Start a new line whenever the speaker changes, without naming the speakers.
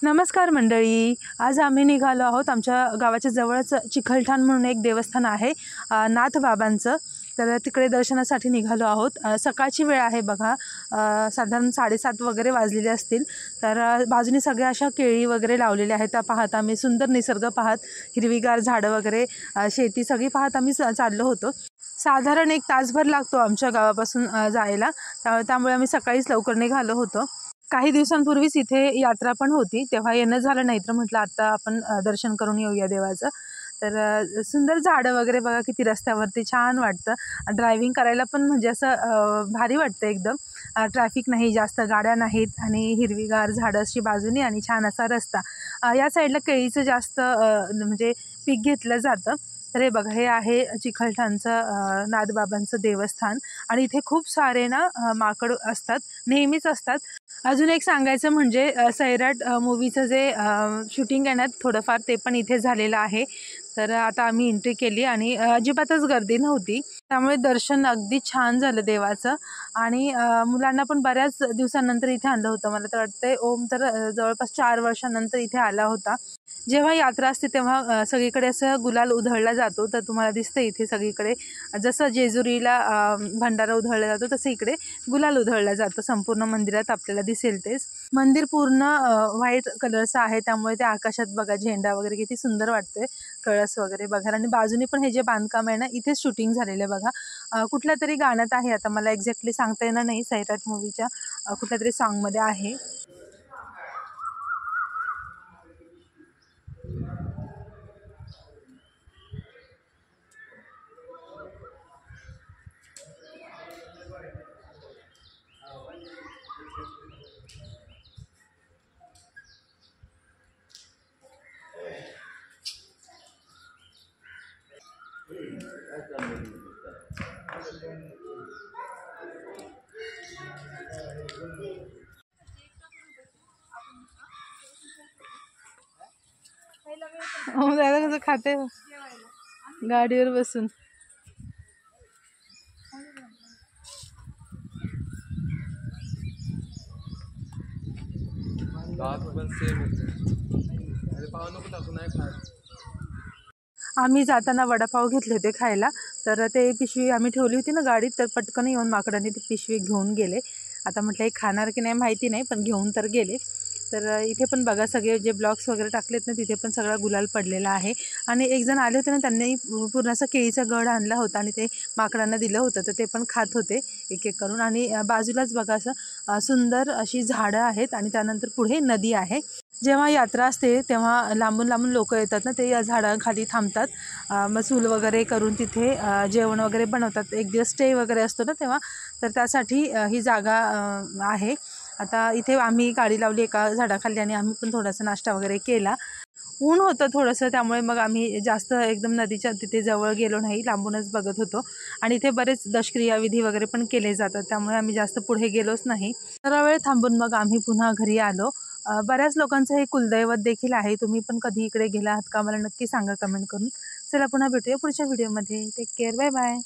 नमस्कार मंडळी, आज आम्ही निघालो आहोत। आमच्या गावाच्या जवळच चिखलठाण म्हणून एक देवस्थान आहे नाथ बाबांचं। तर तिकडे दर्शनासाठी निघालो आहोत। सकाळची वेळ आहे बघा, साधारण 7:30 वगैरे वाजलेले असतील। तर बाजूने सगळ्या अशा केळी वगैरे लावलेल्या आहेत, त्या पाहत आम्ही सुंदर निसर्ग पाहत, हिरवीगार झाडं वगैरे, शेती सगळी पाहत आम्ही चाललो होतो। साधारण 1 तासभर लागतो आमच्या गावापासून जायला, त्यामुळे आम्ही सकाळीच लवकर निघालो होतो। काही दिवसांपूर्वीच इथे यात्रा पण होती, तेव्हा येणं झालं नाही, तर म्हटलं आता आपण दर्शन करून येऊया देवाचं। तर सुंदर झाडं वगैरे बघा, किती रस्त्यावरती छान वाटतं। ड्रायव्हिंग करायला पण म्हणजे असं भारी वाटतं एकदम। ट्रॅफिक नाही, जास्त गाड्या नाहीत आणि हिरवीगार झाडं अशी बाजूनी आणि छान असा रस्ता। या साईडला केळीचं जास्त म्हणजे पीक घेतलं जातं। तर हे बघा, हे आहे चिखलठाणचं नाथबाबांचं देवस्थान आणि इथे खूप सारे ना माकड असतात, नेहमीच असतात। अजून एक सांगायचं म्हणजे सैराट मूवीचं जे शूटिंग आहे ना, थोडंफार ते पण इथे झालेलं आहे। तर आता आम्ही एंट्री केली आणि अजिबातच गर्दी नव्हती, त्यामुळे दर्शन अगदी छान झालं देवाचं। आणि मुलांना पण बऱ्याच दिवसांनंतर इथे आणलं होतं। मला तर वाटतंय ओम तर जवळपास 4 वर्षांनंतर इथे आला होता। जेव्हा यात्रा असते तेव्हा सगळीकडे असं गुलाल उधळला जातो, तर तुम्हाला दिसतं इथे सगळीकडे जसं जेजुरीला भंडारा उधळला जातो, तसं इकडे गुलाल उधळला जातो संपूर्ण मंदिरात, आपल्याला दिसेल तेच। मंदिर पूर्ण व्हाईट कलरचं आहे, त्यामुळे ते आकाशात बघा झेंडा वगैरे किती सुंदर वाटतंय, कळस वगैरे बघा। आणि बाजूने पण हे जे बांधकाम आहे ना, इथेच शूटिंग झालेलं आहे बघा। कुठल्या तरी गाण्यात आहे, आता मला एक्झॅक्टली सांगता येणार नाही, सैराट मूवीच्या कुठल्या तरी सॉन्गमध्ये आहे। हो दादा, कसं खाते गाडीवर बसून। आम्ही जाताना वडापाव घेतले होते खायला, तर ते पिशवी आम्ही ठेवली होती ना गाडीत, तर पटकन येऊन माकडांनी ती पिशवी घेऊन गेले। आता म्हटलं एक खाणार की नाही माहिती नाही, पण घेऊन तर गेले। तर इथे पण बघा, सगळे जे ब्लॉक्स वगैरे टाकलेत ना, तिथे पण सगळा गुलाल पडलेला आहे। आणि एक जण आले होते ना, त्यांनी पूर्ण असा केळीचा गड आणला होता आणि ते माकडांना दिलं होतं, तर ते पण खात होते एक एक करून। आणि बाजूलाच बघा असं सुंदर अशी झाडं आहेत आणि त्यानंतर पुढे नदी आहे। जेव्हा यात्रा असते तेव्हा लांबून लांबून लोक येतात ना, ते या झाडांखाली थांबतात, मग चूल वगैरे करून तिथे जेवण वगैरे बनवतात। एक दिवस स्टे वगैरे असतो ना तेव्हा, तर त्यासाठी ही जागा आहे। आता इथे आम्ही गाडी लावली एका झाडाखाली आणि आम्ही पण थोडासा नाश्ता वगैरे केला। ऊन होतं थोडंसं, त्यामुळे मग आम्ही जास्त एकदम नदीच्या तिथे जवळ गेलो नाही, लांबूनच बघत होतो। आणि इथे बरेच दशक्रिया विधी वगैरे पण केले जातात, त्यामुळे आम्ही जास्त पुढे गेलोच नाही। थोडा वेळ थांबून मग आम्ही पुन्हा घरी आलो। बऱ्याच लोकांचं हे कुलदैवत देखील आहे। तुम्ही पण कधी इकडे गेला आहात का, मला नक्की सांगा कमेंट करून। चला पुन्हा भेटूया पुढच्या व्हिडिओमध्ये। Take care, bye bye.